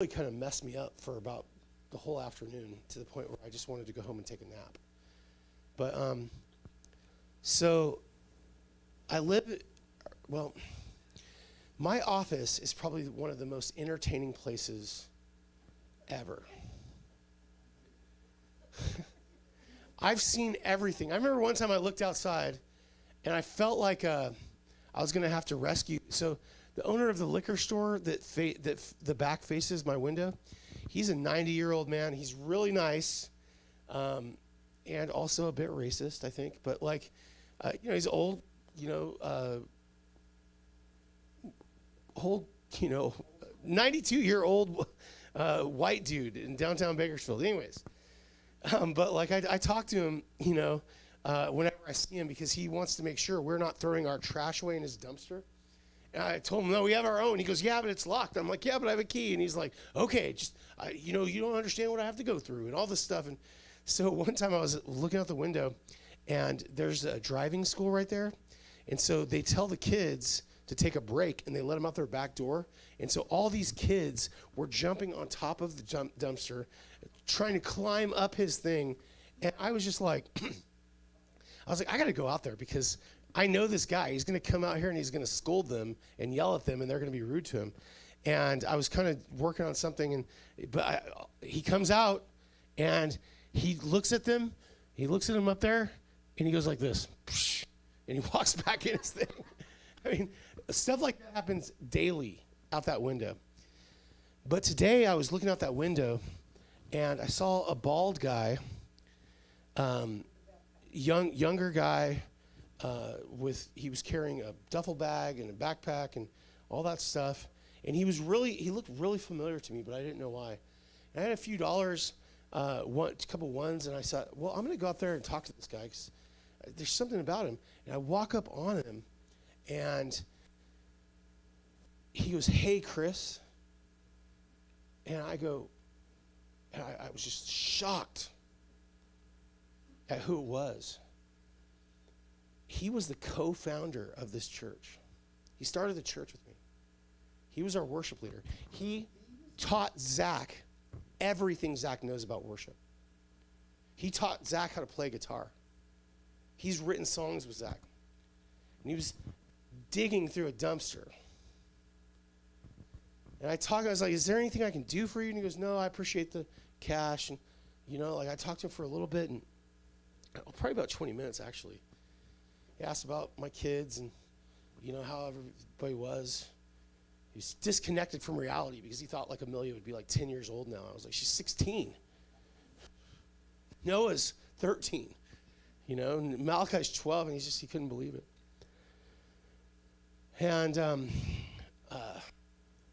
really kind of messed me up for about the whole afternoon to the point where I just wanted to go home and take a nap. But so I live, well, my office is probably one of the most entertaining places ever. I've seen everything. I remember one time I looked outside and I felt like I was going to have to rescue. So the owner of the liquor store that the back faces my window, he's a 90-year-old man. He's really nice, and also a bit racist, I think. But he's old, old, 92-year-old white dude in downtown Bakersfield. Anyways, but I talk to him, whenever I see him because he wants to make sure we're not throwing our trash away in his dumpster. And I told him, no, we have our own. He goes, yeah, but it's locked. I'm like, yeah, but I have a key. And he's like, okay, just, you don't understand what I have to go through and all this stuff. And so one time I was looking out the window, and there's a driving school right there. And so they tell the kids to take a break, and they let them out their back door. And so all these kids were jumping on top of the dumpster, trying to climb up his thing. And I was just like, I got to go out there because I know this guy. He's going to come out here and he's going to scold them and yell at them, and they're going to be rude to him. And I was kind of working on something, he comes out and he looks at them. He looks at them up there, and he goes like this, and he walks back in his thing. I mean, stuff like that happens daily out that window. But today I was looking out that window, and I saw a bald guy, younger guy, he was carrying a duffel bag and a backpack and all that stuff. And he looked really familiar to me, but I didn't know why. And I had a few dollars, a couple ones, and I thought, well, I'm going to go out there and talk to this guy because there's something about him. And I walk up on him, and he goes, hey, Chris. And I go, and I was just shocked at who it was. He was the co-founder of this church. He started the church with me. He was our worship leader. He taught Zach everything Zach knows about worship. He taught Zach how to play guitar. He's written songs with Zach. And he was digging through a dumpster. And I was like, is there anything I can do for you? And he goes, no, I appreciate the cash. And, I talked to him for a little bit, and probably about 20 minutes, actually. He asked about my kids and, how everybody was. He was disconnected from reality because he thought like Amelia would be like 10 years old now. I was like, she's 16. Noah's 13. And Malachi's 12, and he couldn't believe it. And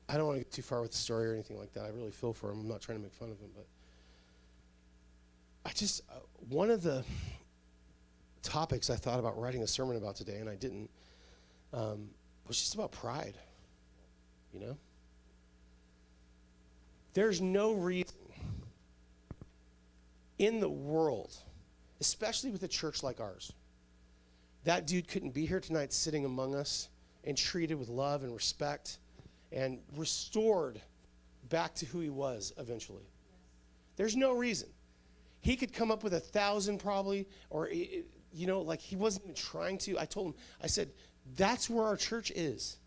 I don't want to get too far with the story or anything like that. I really feel for him. I'm not trying to make fun of him, but one of the topics I thought about writing a sermon about today, and I didn't, was just about pride. There's no reason in the world, especially with a church like ours, that dude couldn't be here tonight sitting among us and treated with love and respect and restored back to who he was eventually. Yes. There's no reason. He could come up with 1,000 probably, or he wasn't even trying to. I told him, I said, that's where our church is.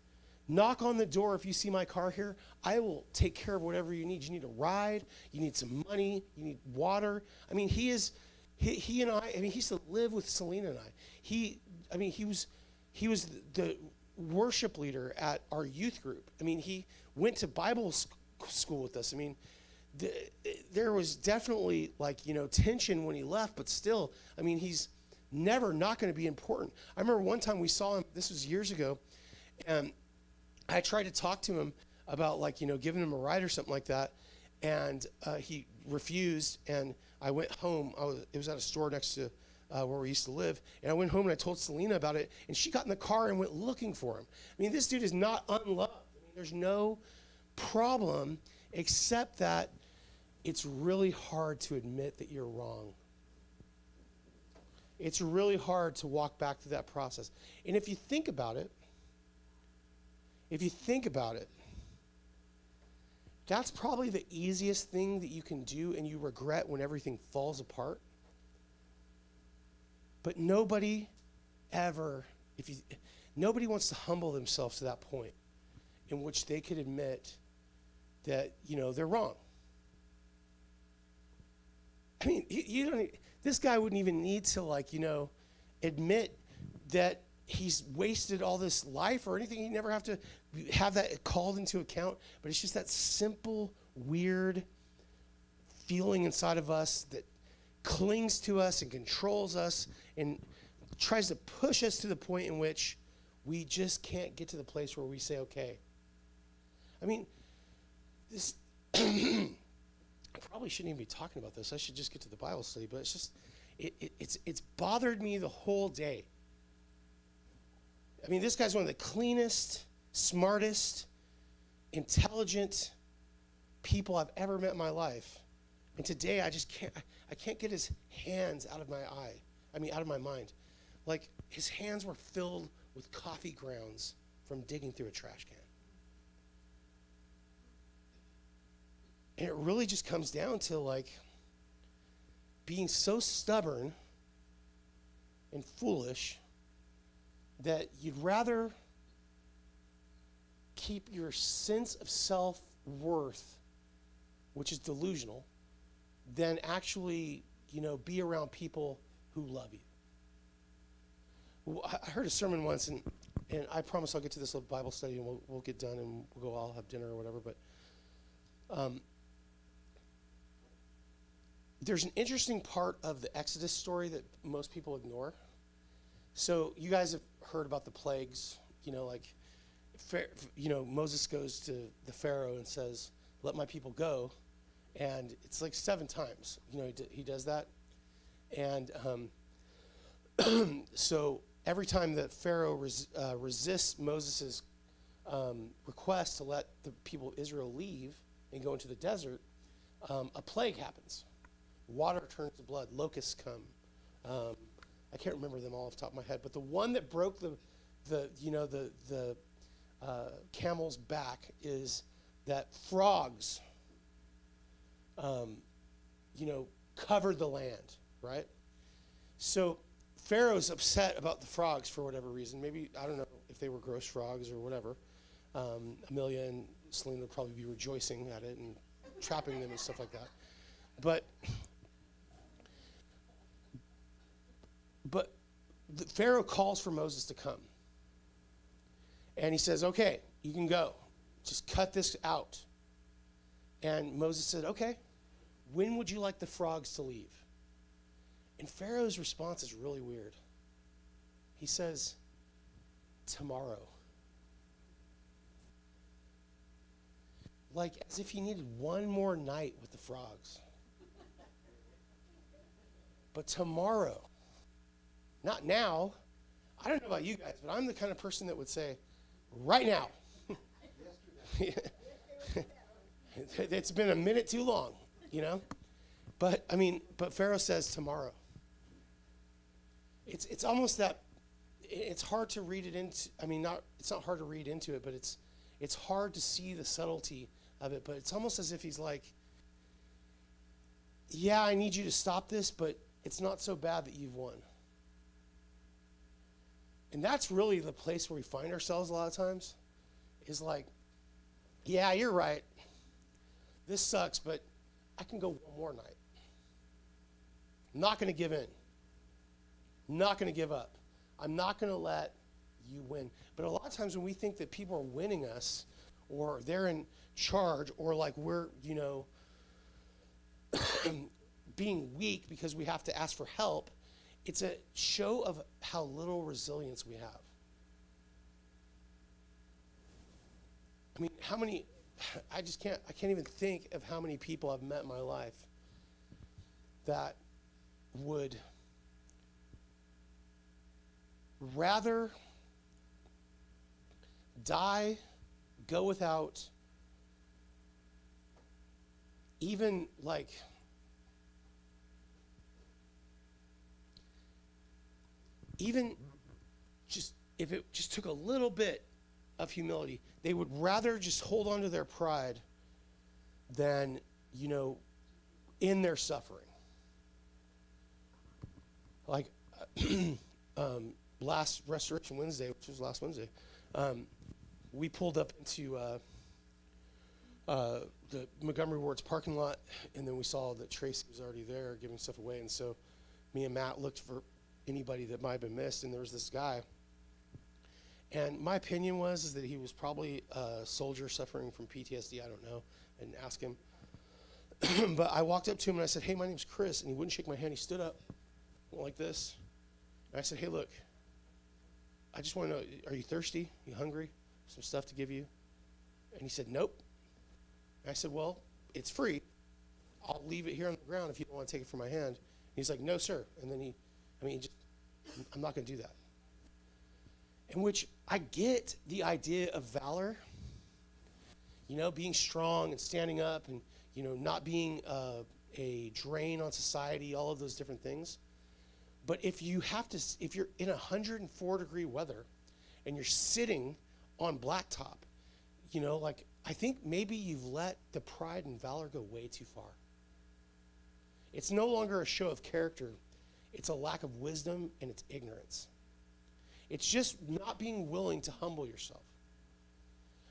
Knock on the door if you see my car here. I will take care of whatever you need. You need a ride. You need some money. You need water. I mean, he and I, he used to live with Selena and I. He was the worship leader at our youth group. He went to Bible school with us. There was definitely tension when he left, but still, he's never not going to be important. I remember one time we saw him, this was years ago, and I tried to talk to him about giving him a ride or something like that, and he refused, and I went home. It was at a store next to where we used to live, and I went home and I told Selena about it, and she got in the car and went looking for him. This dude is not unloved. There's no problem except that it's really hard to admit that you're wrong. It's really hard to walk back to that process. And if you think about it, That's probably the easiest thing that you can do and you regret when everything falls apart. But nobody ever, nobody wants to humble themselves to that point in which they could admit that, they're wrong. I mean, you don't. This guy wouldn't even need to, admit that he's wasted all this life or anything. He'd never have to have that called into account. But it's just that simple, weird feeling inside of us that clings to us and controls us and tries to push us to the point in which we just can't get to the place where we say, okay. I mean, this... I probably shouldn't even be talking about this. I should just get to the Bible study, but it's just, it's bothered me the whole day. I mean, this guy's one of the cleanest, smartest, intelligent people I've ever met in my life. And today I can't get his hands out of my mind. Like, his hands were filled with coffee grounds from digging through a trash can. And it really just comes down to being so stubborn and foolish that you'd rather keep your sense of self-worth, which is delusional, than actually, be around people who love you. Well, I heard a sermon once, and I promise I'll get to this little Bible study and we'll get done and we'll go all have dinner or whatever, but there's an interesting part of the Exodus story that most people ignore. So you guys have heard about the plagues, Moses goes to the Pharaoh and says, "Let my people go," and it's 7 times. He does that, and so every time that Pharaoh resists Moses' request to let the people of Israel leave and go into the desert, a plague happens. Water turns to blood. Locusts come. I can't remember them all off the top of my head, but the one that broke the camel's back is that frogs, covered the land, right? So Pharaoh's upset about the frogs for whatever reason. Maybe, I don't know if they were gross frogs or whatever. Amelia and Celine would probably be rejoicing at it and trapping them and stuff like that. But the Pharaoh calls for Moses to come. And he says, "Okay, you can go. Just cut this out." And Moses said, "Okay, when would you like the frogs to leave?" And Pharaoh's response is really weird. He says, "Tomorrow." As if he needed one more night with the frogs. But tomorrow. Not now. I don't know about you guys, but I'm the kind of person that would say, right now. It's been a minute too long, But Pharaoh says tomorrow. It's almost that it's hard to read it into. It's not hard to read into it, but it's hard to see the subtlety of it. But it's almost as if he's like, "Yeah, I need you to stop this, but it's not so bad that you've won." And that's really the place where we find ourselves a lot of times, is "Yeah, you're right. This sucks, but I can go one more night. I'm not going to give in. I'm not going to give up. I'm not going to let you win." But a lot of times when we think that people are winning us, or they're in charge, or we're, being weak because we have to ask for help, it's a show of how little resilience we have. I can't even think of how many people I've met in my life that would rather die, go without even just if it just took a little bit of humility, they would rather just hold on to their pride than, in their suffering. Like last Restoration Wednesday, which was last Wednesday, we pulled up into the Montgomery Ward's parking lot, and then we saw that Tracy was already there giving stuff away. And so me and Matt looked for anybody that might have been missed, and there was this guy. And my opinion is that he was probably a soldier suffering from PTSD. I don't know. I didn't ask him. But I walked up to him and I said, "Hey, my name's Chris." And he wouldn't shake my hand. He stood up, went like this. And I said, "Hey, look, I just want to know, are you thirsty? You hungry? Some stuff to give you?" And he said, "Nope." And I said, "Well, it's free. I'll leave it here on the ground if you don't want to take it from my hand." And he's like, "No, sir." And then I'm not going to do that. In which I get the idea of valor, being strong and standing up and, not being a drain on society, all of those different things. But if you're in 104-degree weather and you're sitting on blacktop, I think maybe you've let the pride and valor go way too far. It's no longer a show of character. It's a lack of wisdom and it's ignorance. It's just not being willing to humble yourself.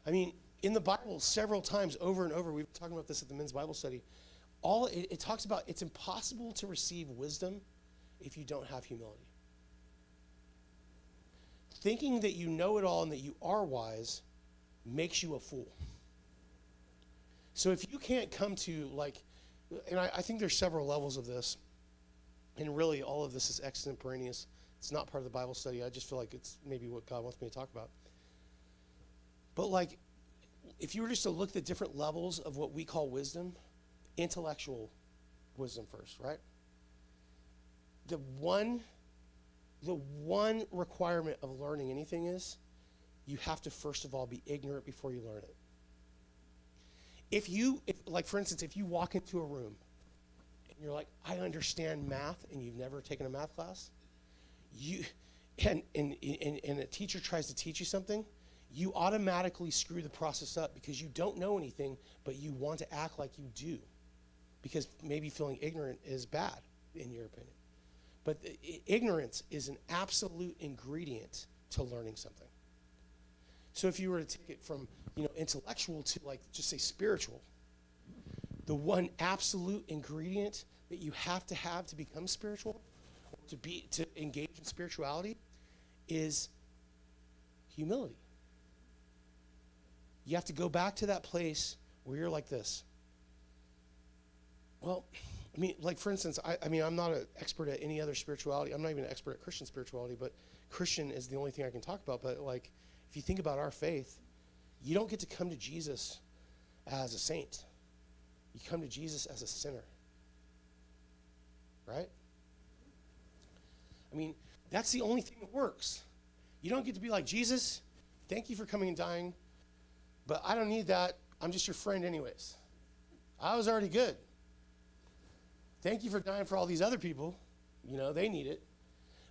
I mean, in the Bible, several times over and over, we've been talking about this at the men's Bible study, it talks about it's impossible to receive wisdom if you don't have humility. Thinking that you know it all and that you are wise makes you a fool. So if you can't come to and I think there's several levels of this, and really all of this is extemporaneous. It's not part of the Bible study. I just feel like it's maybe what God wants me to talk about. But if you were just to look at the different levels of what we call wisdom, intellectual wisdom first, right? The one requirement of learning anything is you have to first of all be ignorant before you learn it. For instance, if you walk into a room and you're like, "I understand math," and you've never taken a math class, and a teacher tries to teach you something, you automatically screw the process up because you don't know anything, but you want to act like you do because maybe feeling ignorant is bad in your opinion. But ignorance is an absolute ingredient to learning something. So if you were to take it from intellectual to just say spiritual, the one absolute ingredient that you have to become spiritual, to engage in spirituality, is humility. You have to go back to that place where you're like this. Well, for instance, I'm not an expert at any other spirituality. I'm not even an expert at Christian spirituality, but Christian is the only thing I can talk about. But if you think about our faith, you don't get to come to Jesus as a saint. You come to Jesus as a sinner. Right? That's the only thing that works. You don't get to be like, "Jesus, thank you for coming and dying, but I don't need that. I'm just your friend anyways. I was already good. Thank you for dying for all these other people. They need it."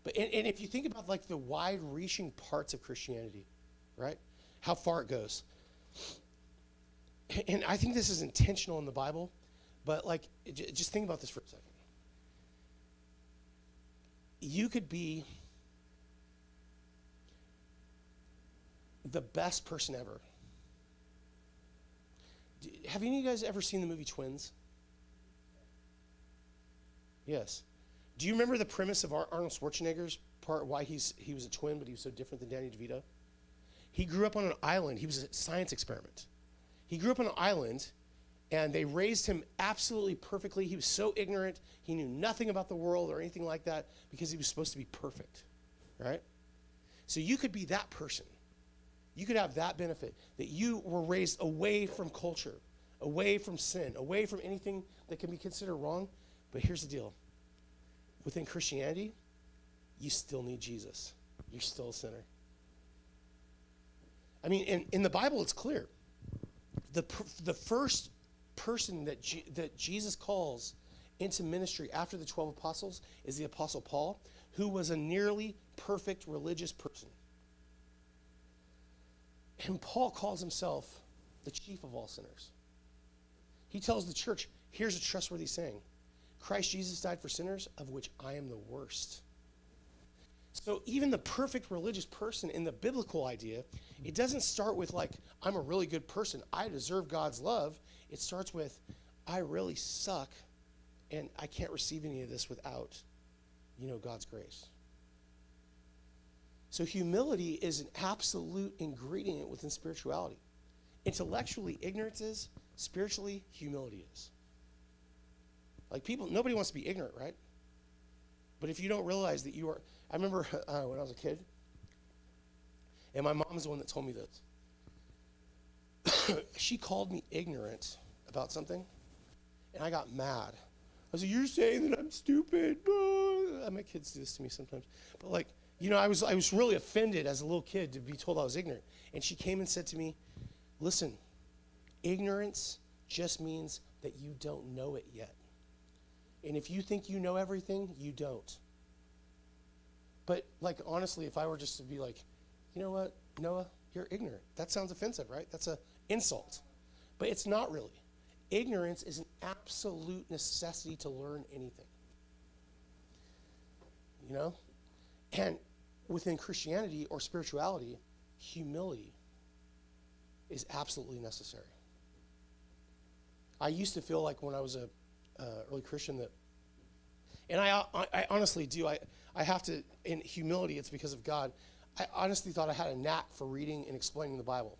But and if you think about the wide-reaching parts of Christianity, right? How far it goes. And I think this is intentional in the Bible, but just think about this for a second. You could be the best person ever. Have any of you guys ever seen the movie Twins? Yes. Do you remember the premise of Arnold Schwarzenegger's part, why he was a twin, but he was so different than Danny DeVito? He grew up on an island. He was a science experiment. He grew up on an island, and they raised him absolutely perfectly. He was so ignorant. He knew nothing about the world or anything like that because he was supposed to be perfect, right? So you could be that person. You could have that benefit, that you were raised away from culture, away from sin, away from anything that can be considered wrong. But here's the deal. Within Christianity, you still need Jesus. You're still a sinner. In the Bible, it's clear. The first person that Jesus calls into ministry after the 12 apostles is the Apostle Paul, who was a nearly perfect religious person. And Paul calls himself the chief of all sinners. He tells the church, here's a trustworthy saying. Christ Jesus died for sinners, of which I am the worst. So even the perfect religious person in the biblical idea, it doesn't start with like, I'm a really good person, I deserve God's love. It starts with, I really suck, and I can't receive any of this without, God's grace. So humility is an absolute ingredient within spirituality. Intellectually, ignorance is. Spiritually, humility is. Like nobody wants to be ignorant, right? But if you don't realize that you are, I remember when I was a kid, and my mom's the one that told me this. She called me ignorant about something, and I got mad. I was like, you're saying that I'm stupid. My kids do this to me sometimes. But I was really offended as a little kid to be told I was ignorant. And she came and said to me, listen, ignorance just means that you don't know it yet. And if you think you know everything, you don't. But honestly, if I were just to be like, you know what, Noah, you're ignorant. That sounds offensive, right? That's an insult. But it's not really. Ignorance is an absolute necessity to learn anything. And within Christianity or spirituality, humility is absolutely necessary. I used to feel like when I was a early Christian that, and I honestly do, I have to, in humility, it's because of God. I honestly thought I had a knack for reading and explaining the Bible.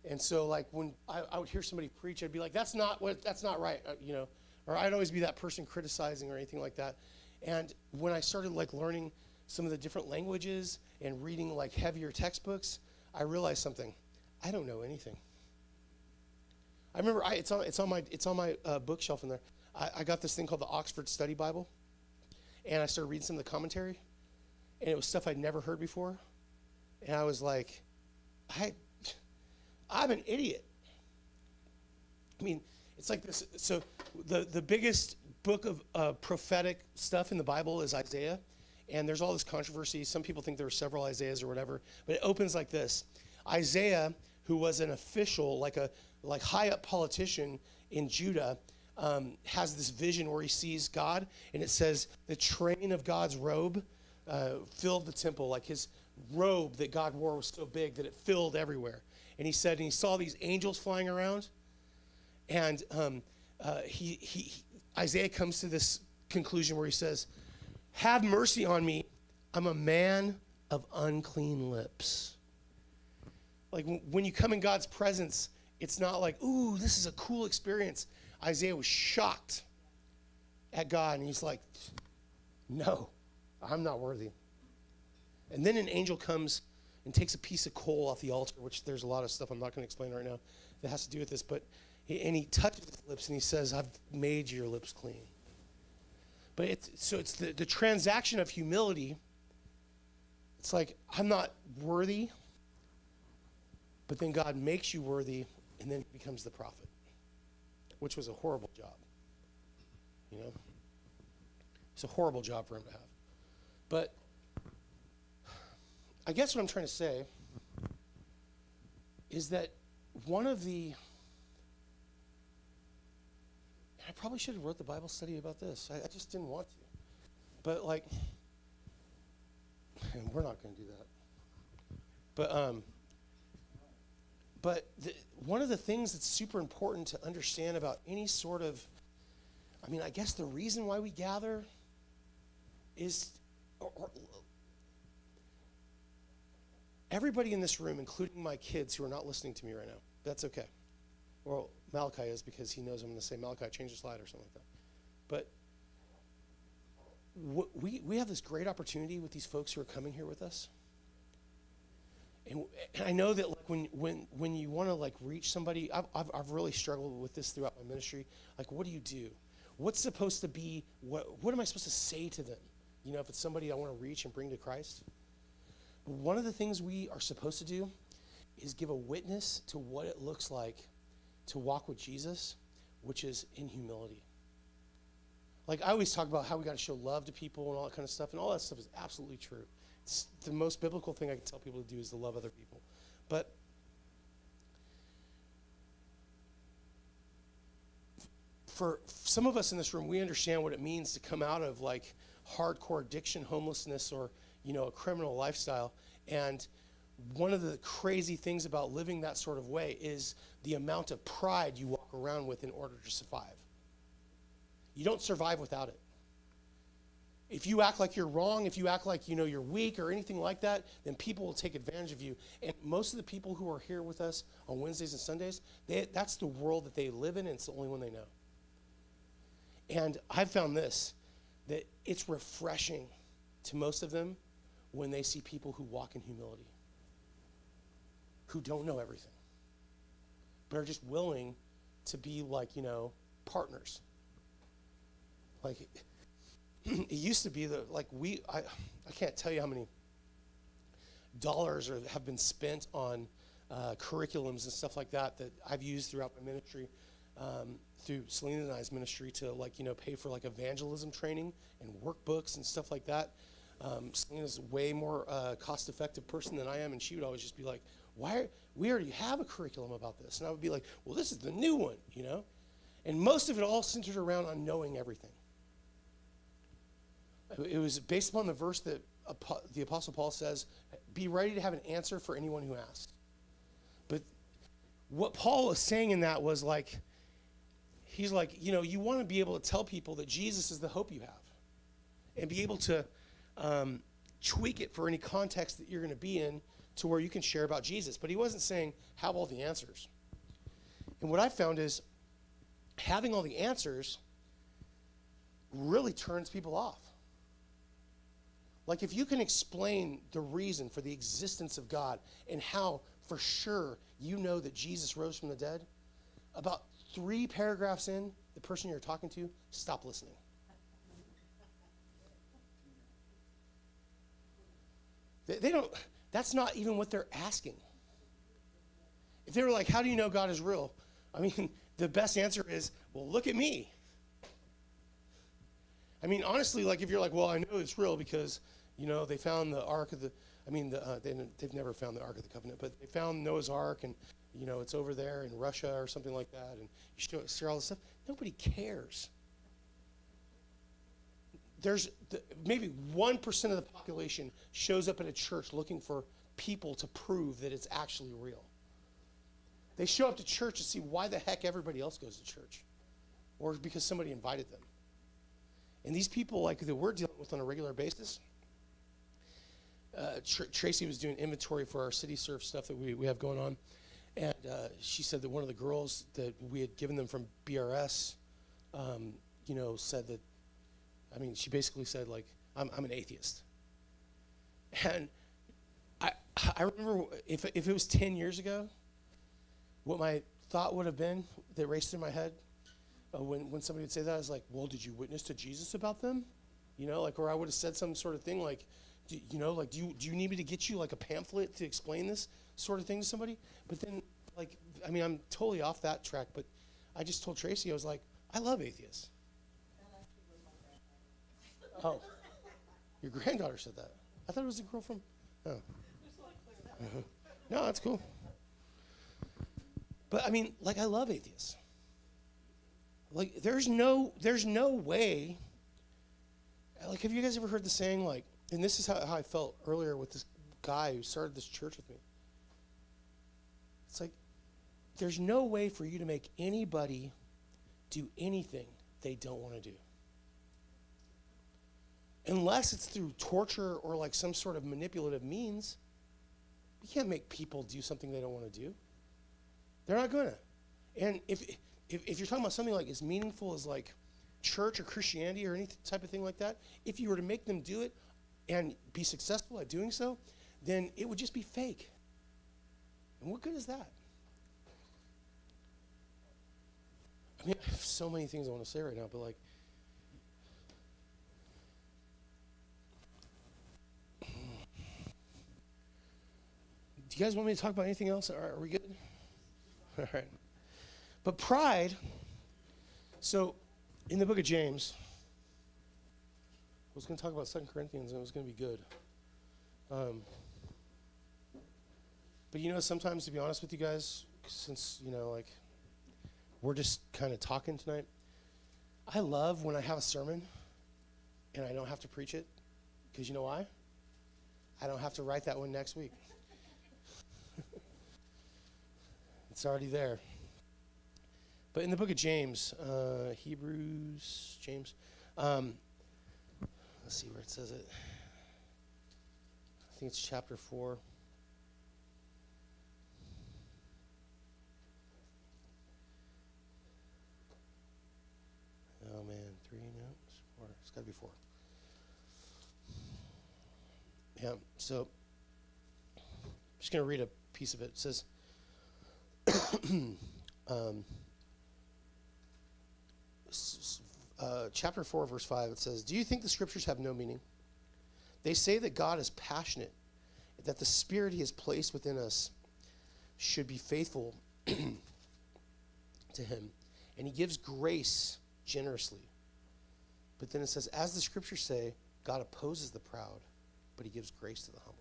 And so when I would hear somebody preach, I'd be like, that's not right, or I'd always be that person criticizing or anything like that. And when I started learning some of the different languages and reading heavier textbooks, I realized something. I don't know anything. I remember it's on my bookshelf in there. I got this thing called the Oxford Study Bible, and I started reading some of the commentary, and it was stuff I'd never heard before, and I was like, I'm an idiot. I mean, it's like this. So the biggest book of prophetic stuff in the Bible is Isaiah, and there's all this controversy. Some people think there are several Isaiahs or whatever, but it opens like this. Isaiah, who was an official, like high up politician in Judah, has this vision where he sees God, and it says the train of God's robe filled the temple. Like his robe that God wore was so big that it filled everywhere. And he said, and he saw these angels flying around, and Isaiah comes to this conclusion where he says, have mercy on me, I'm a man of unclean lips. When you come in God's presence, it's not like, ooh, this is a cool experience. Isaiah was shocked at God, and he's like, no, I'm not worthy. And then an angel comes and takes a piece of coal off the altar, which there's a lot of stuff I'm not going to explain right now that has to do with this, but he touches his lips and he says, I've made your lips clean. But it's the transaction of humility. It's like, I'm not worthy, but then God makes you worthy, and then he becomes the prophet, which was a horrible job. It's a horrible job for him to have. But I guess what I'm trying to say is that one of the, and I probably should have wrote the Bible study about this. I just didn't want to. But and we're not going to do that. But one of the things that's super important to understand about any sort of, I guess the reason why we gather is, everybody in this room, including my kids who are not listening to me right now, that's okay. Well, Malachi is, because he knows I'm going to say, Malachi, change the slide or something like that. But we have this great opportunity with these folks who are coming here with us. And I know that when you want to reach somebody, I've really struggled with this throughout my ministry. What do you do? What's supposed to be, what am I supposed to say to them? If it's somebody I want to reach and bring to Christ. But one of the things we are supposed to do is give a witness to what it looks like to walk with Jesus, which is in humility. I always talk about how we got to show love to people and all that kind of stuff, and all that stuff is absolutely true. It's the most biblical thing I can tell people to do is to love other people. But for some of us in this room, we understand what it means to come out of like hardcore addiction, homelessness, or, a criminal lifestyle. And one of the crazy things about living that sort of way is the amount of pride you walk around with in order to survive. You don't survive without it. If you act like you're wrong, if you act like you're weak or anything like that, then people will take advantage of you. And most of the people who are here with us on Wednesdays and Sundays, that's the world that they live in, and it's the only one they know. And I've found this, that it's refreshing to most of them when they see people who walk in humility, who don't know everything, but are just willing to be like, partners. Like, it used to be that, I can't tell you how many dollars have been spent on curriculums and stuff like that I've used throughout my ministry, through Selena and I's ministry, to pay for evangelism training and workbooks and stuff like that. Selena's a way more cost-effective person than I am, and she would always just be like, we already have a curriculum about this. And I would be like, well, this is the new one, And most of it all centered around on knowing everything. It was based upon the verse that the Apostle Paul says, be ready to have an answer for anyone who asks. But what Paul was saying in that was he's like, you want to be able to tell people that Jesus is the hope you have, and be able to tweak it for any context that you're going to be in to where you can share about Jesus. But he wasn't saying, have all the answers. And what I found is having all the answers really turns people off. Like, if you can explain the reason for the existence of God and how for sure that Jesus rose from the dead, about 3 paragraphs in, the person you're talking to, stop listening. They don't, that's not even what they're asking. If they were like, how do you know God is real? I mean, the best answer is, well, look at me. I mean, honestly, if you're like, well, I know it's real because, they found the Ark of the, they've never found the Ark of the Covenant, but they found Noah's Ark, and, it's over there in Russia or something like that, and you share all this stuff. Nobody cares. There's maybe 1% of the population shows up at a church looking for people to prove that it's actually real. They show up to church to see why the heck everybody else goes to church, or because somebody invited them. And these people that we're dealing with on a regular basis, Tracy was doing inventory for our City Surf stuff that we have going on, and she said that one of the girls that we had given them from BRS, said that, she basically said, I'm an atheist. And I remember if it was 10 years ago, what my thought would have been that raced through my head when somebody would say that, I was like, well, did you witness to Jesus about them? Or I would have said some sort of thing do you need me to get you a pamphlet to explain this sort of thing to somebody? But then, I'm totally off that track, but I just told Tracy, I was like, I love atheists. Oh, your granddaughter said that. I thought it was a girl from, oh. No, that's cool. But I love atheists. There's no way, have you guys ever heard the saying, and this is how I felt earlier with this guy who started this church with me. It's there's no way for you to make anybody do anything they don't want to do. Unless it's through torture or some sort of manipulative means. You can't make people do something they don't want to do. They're not gonna. And if you're talking about something as meaningful as church or Christianity or any type of thing like that, if you were to make them do it and be successful at doing so, then it would just be fake. And what good is that? I have so many things I want to say right now, but do you guys want me to talk about anything else? Are we good? All right. But pride, so in the book of James, I was going to talk about 2 Corinthians, and it was going to be good. But sometimes, to be honest with you guys, since, we're just kind of talking tonight, I love when I have a sermon and I don't have to preach it, because you know why? I don't have to write that one next week. It's already there. But in the book of James, James, let's see where it says it. I think it's chapter 4. Oh man, 3 notes? 4. It's got to be 4. Yeah, so I'm just going to read a piece of it. It says, chapter 4, verse 5, it says, "Do you think the scriptures have no meaning? They say that God is passionate, that the spirit he has placed within us should be faithful to him, and he gives grace generously. But then it says, as the scriptures say, God opposes the proud, but he gives grace to the humble."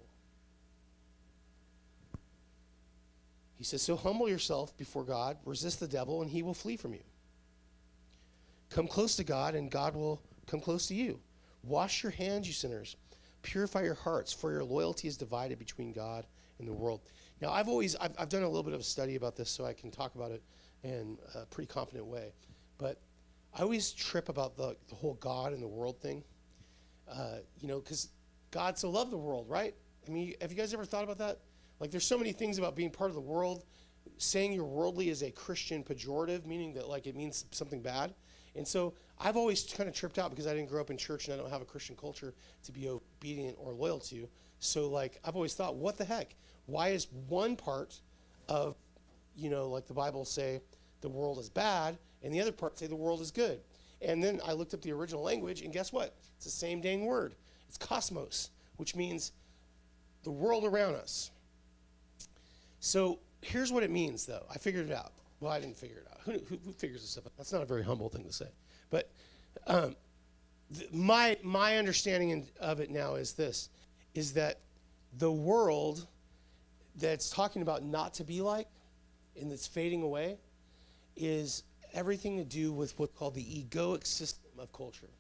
He says, so humble yourself before God, resist the devil, and he will flee from you. Come close to God, and God will come close to you. Wash your hands, you sinners. Purify your hearts, for your loyalty is divided between God and the world. Now, I've done a little bit of a study about this, so I can talk about it in a pretty confident way. But I always trip about the whole God and the world thing, because God so loved the world, right? I mean, have you guys ever thought about that? Like, there's so many things about being part of the world. Saying you're worldly is a Christian pejorative, meaning that, like, it means something bad. And so I've always kind of tripped out because I didn't grow up in church and I don't have a Christian culture to be obedient or loyal to. So, like, I've always thought, what the heck? Why is one part of, like the Bible say the world is bad and the other part say the world is good? And then I looked up the original language, and guess what? It's the same dang word. It's cosmos, which means the world around us. So here's what it means, though. I figured it out. Well, I didn't figure it out. Who figures this stuff out? That's not a very humble thing to say. But my understanding of it now is this, is that the world that's talking about not to be like and that's fading away is everything to do with what's called the egoic system of culture.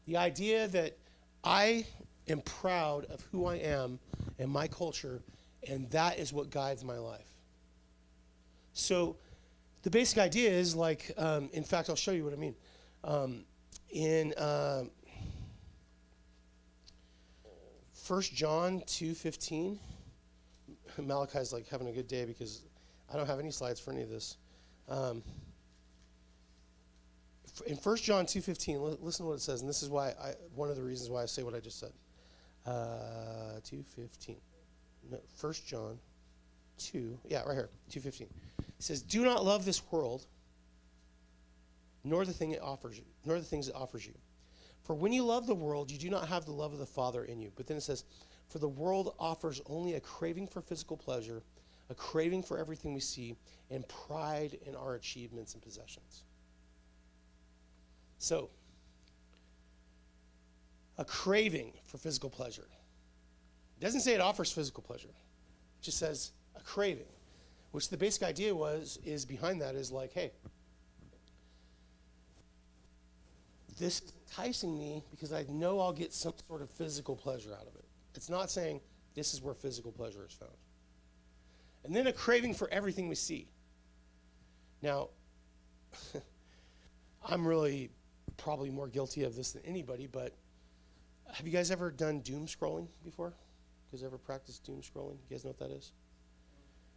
The idea that I am proud of who I am and my culture, and that is what guides my life. So the basic idea is like, in fact, I'll show you what I mean. In 1 John 2:15, Malachi's like having a good day because I don't have any slides for any of this. In 1 John 2:15, listen to what it says, and this is why one of the reasons why I say what I just said. 2:15. No, 1 John 2, yeah, right here, 2:15. It says, "Do not love this world, nor the things it offers you. For when you love the world, you do not have the love of the Father in you." But then it says, "For the world offers only a craving for physical pleasure, a craving for everything we see, and pride in our achievements and possessions." So, a craving for physical pleasure. It doesn't say it offers physical pleasure. It just says a craving, which the basic idea is behind that is like, hey, this is enticing me because I know I'll get some sort of physical pleasure out of it. It's not saying this is where physical pleasure is found. And then a craving for everything we see. Now, I'm really probably more guilty of this than anybody, but have you guys ever done doom scrolling before? You guys ever practiced doom scrolling? You guys know what that is?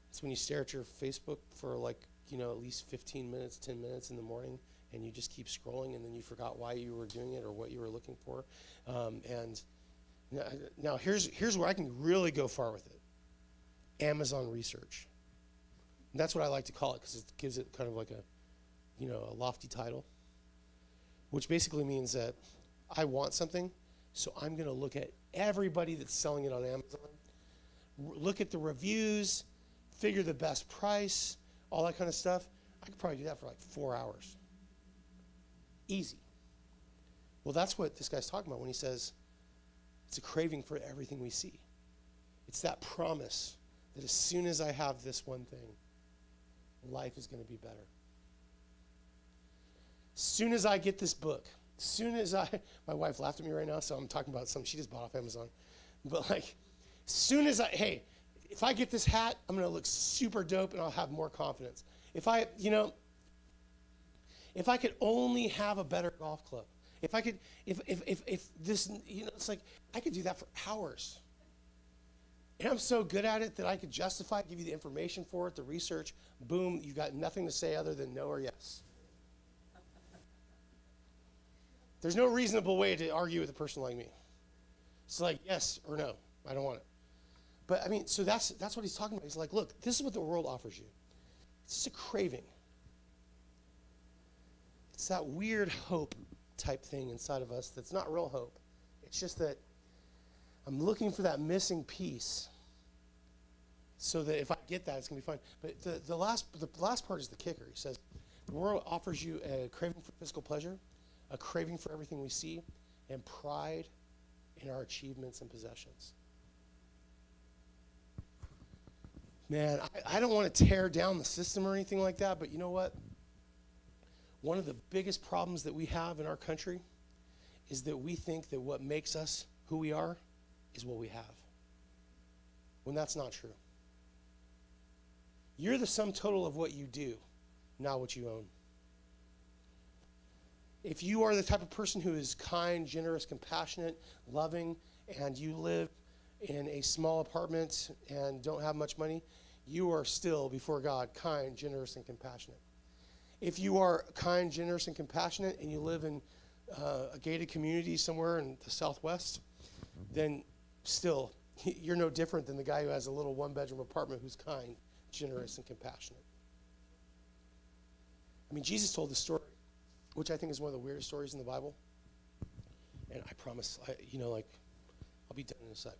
It's when you stare at your Facebook for like, at least 15 minutes, 10 minutes in the morning, and you just keep scrolling, and then you forgot why you were doing it or what you were looking for. And now here's where I can really go far with it. Amazon research. And that's what I like to call it because it gives it kind of like a lofty title, which basically means that I want something, so I'm going to look at everybody that's selling it on Amazon, look at the reviews, figure the best price, all that kind of stuff. I could probably do that for like 4 hours. Easy. Well, that's what this guy's talking about when he says it's a craving for everything we see. It's that promise that as soon as I have this one thing, life is going to be better. soon as I get this book, my wife laughed at me right now, so I'm talking about something she just bought off Amazon. But like, if I get this hat, I'm going to look super dope and I'll have more confidence. If I could only have a better golf club, if this, it's like, I could do that for hours. And I'm so good at it that I could justify, give you the information for it, the research, boom, you've got nothing to say other than no or yes. There's no reasonable way to argue with a person like me. It's like, yes or no, I don't want it. But I mean, so that's what he's talking about. He's like, look, this is what the world offers you. It's just a craving. It's that weird hope type thing inside of us that's not real hope. It's just that I'm looking for that missing piece so that if I get that, it's going to be fine. But the last part is the kicker. He says, the world offers you a craving for physical pleasure, a craving for everything we see, and pride in our achievements and possessions. Man, I don't want to tear down the system or anything like that, but you know what? One of the biggest problems that we have in our country is that we think that what makes us who we are is what we have, when that's not true. You're the sum total of what you do, not what you own. If you are the type of person who is kind, generous, compassionate, loving, and you live in a small apartment and don't have much money, you are still, before God, kind, generous, and compassionate. If you are kind, generous, and compassionate, and you live in a gated community somewhere in the Southwest, then still, you're no different than the guy who has a little one-bedroom apartment who's kind, generous, and compassionate. I mean, Jesus told this story, which I think is one of the weirdest stories in the Bible. And I promise, I'll be done in a sec.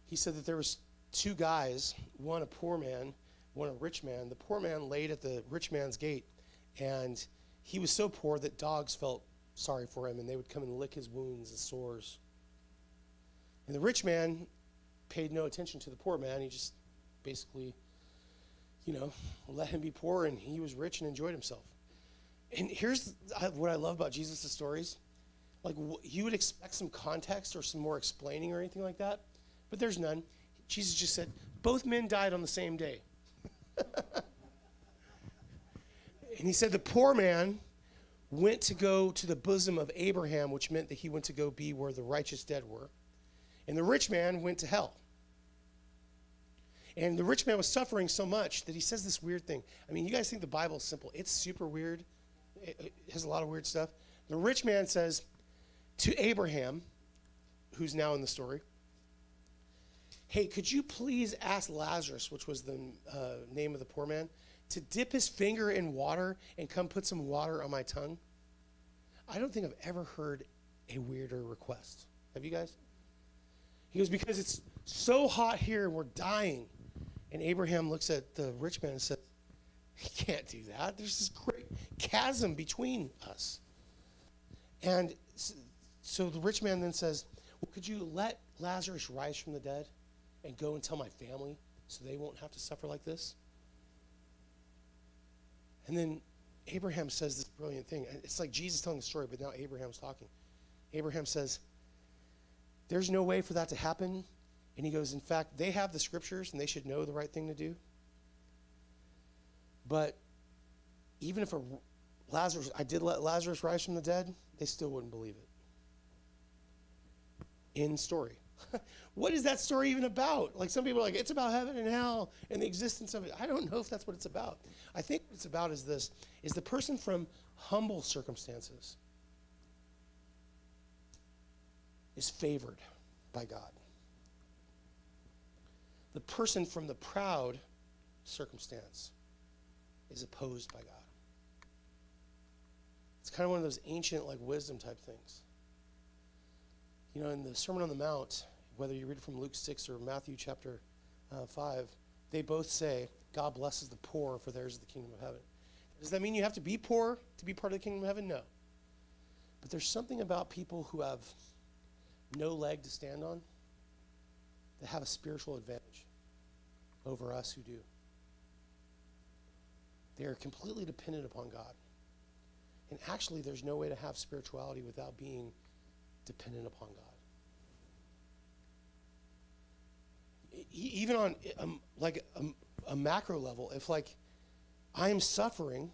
He said that there was two guys, one a poor man, one a rich man. The poor man laid at the rich man's gate, and he was so poor that dogs felt sorry for him, and they would come and lick his wounds and sores. And the rich man paid no attention to the poor man. He just basically, let him be poor, and he was rich and enjoyed himself. And here's what I love about Jesus' stories. Like, you would expect some context or some more explaining or anything like that, but there's none. Jesus just said, both men died on the same day. And he said the poor man went to go to the bosom of Abraham, which meant that he went to go be where the righteous dead were. And the rich man went to hell. And the rich man was suffering so much that he says this weird thing. I mean, you guys think the Bible is simple. It's super weird. It has a lot of weird stuff. The rich man says to Abraham, who's now in the story, hey, could you please ask Lazarus, which was the name of the poor man, to dip his finger in water and come put some water on my tongue? I don't think I've ever heard a weirder request. Have you guys? He goes, because it's so hot here and we're dying. And Abraham looks at the rich man and says, he can't do that. There's this great chasm between us. And so the rich man then says, well, could you let Lazarus rise from the dead and go and tell my family so they won't have to suffer like this? And then Abraham says this brilliant thing. It's like Jesus telling the story, but now Abraham's talking. Abraham says, there's no way for that to happen. And he goes, in fact, they have the scriptures and they should know the right thing to do. But even if I did let Lazarus rise from the dead, they still wouldn't believe it. End story. What is that story even about? Like, some people are like, it's about heaven and hell and the existence of it. I don't know if that's what it's about. I think what it's about is this, is the person from humble circumstances is favored by God. The person from the proud circumstance is opposed by God. It's kind of one of those ancient, like, wisdom type things. You know, in the Sermon on the Mount, whether you read it from Luke 6 or Matthew chapter 5, they both say, God blesses the poor, for theirs is the kingdom of heaven. Does that mean you have to be poor to be part of the kingdom of heaven? No. But there's something about people who have no leg to stand on that have a spiritual advantage over us who do. They are completely dependent upon God. And actually, there's no way to have spirituality without being dependent upon God. Even on a macro level, if like I'm suffering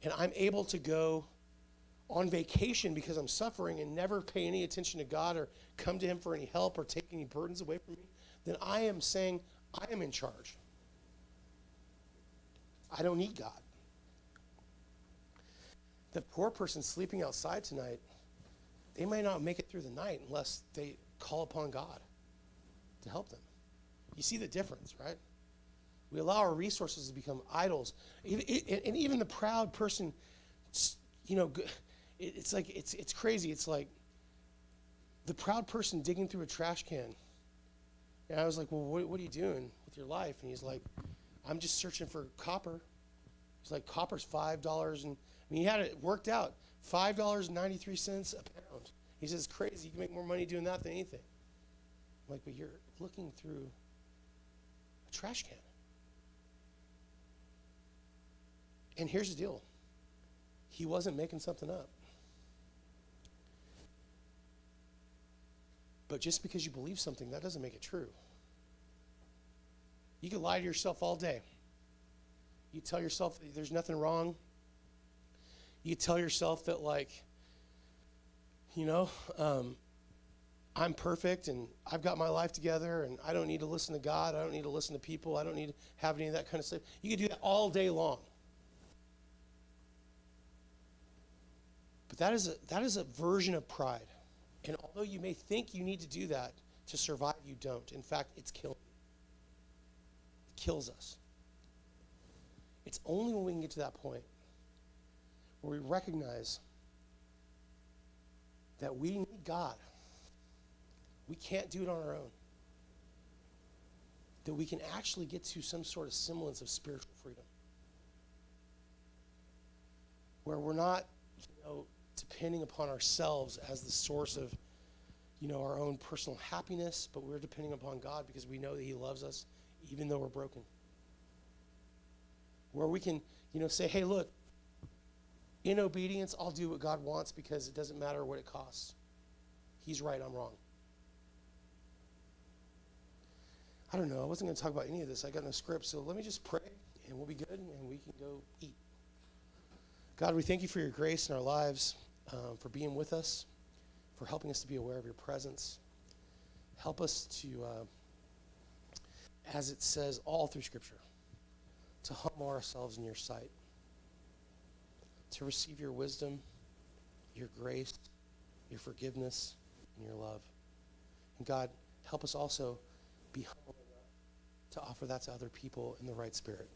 and I'm able to go on vacation because I'm suffering and never pay any attention to God or come to him for any help or take any burdens away from me, then I am saying I am in charge. I don't need God. The poor person sleeping outside tonight, they may not make it through the night unless they call upon God to help them. You see the difference, right? We allow our resources to become idols. And even the proud person, it's like, it's crazy. It's like the proud person digging through a trash can. And I was like, well, what are you doing with your life? And he's like, I'm just searching for copper. He's like, copper's $5. And I mean, he had it worked out. $5.93 a pound. He says, it's crazy. You can make more money doing that than anything. I'm like, but you're looking through a trash can. And here's the deal. He wasn't making something up. But just because you believe something, that doesn't make it true. You can lie to yourself all day. You tell yourself there's nothing wrong. You tell yourself that, like, I'm perfect and I've got my life together and I don't need to listen to God. I don't need to listen to people. I don't need to have any of that kind of stuff. You can do that all day long. But that is a version of pride. And although you may think you need to do that to survive, you don't. In fact, it's killing you. It kills us. It's only when we can get to that point where we recognize that we need God. We can't do it on our own. That we can actually get to some sort of semblance of spiritual freedom. Where we're not, depending upon ourselves as the source of, our own personal happiness, but we're depending upon God because we know that he loves us even though we're broken. Where we can, say, hey, look, in obedience, I'll do what God wants because it doesn't matter what it costs. He's right, I'm wrong. I don't know. I wasn't going to talk about any of this. I got no script, so let me just pray, and we'll be good, and we can go eat. God, we thank you for your grace in our lives, for being with us, for helping us to be aware of your presence. Help us to, as it says all through Scripture, to humble ourselves in your sight, to receive your wisdom, your grace, your forgiveness, and your love. And God, help us also be humble enough to offer that to other people in the right spirit.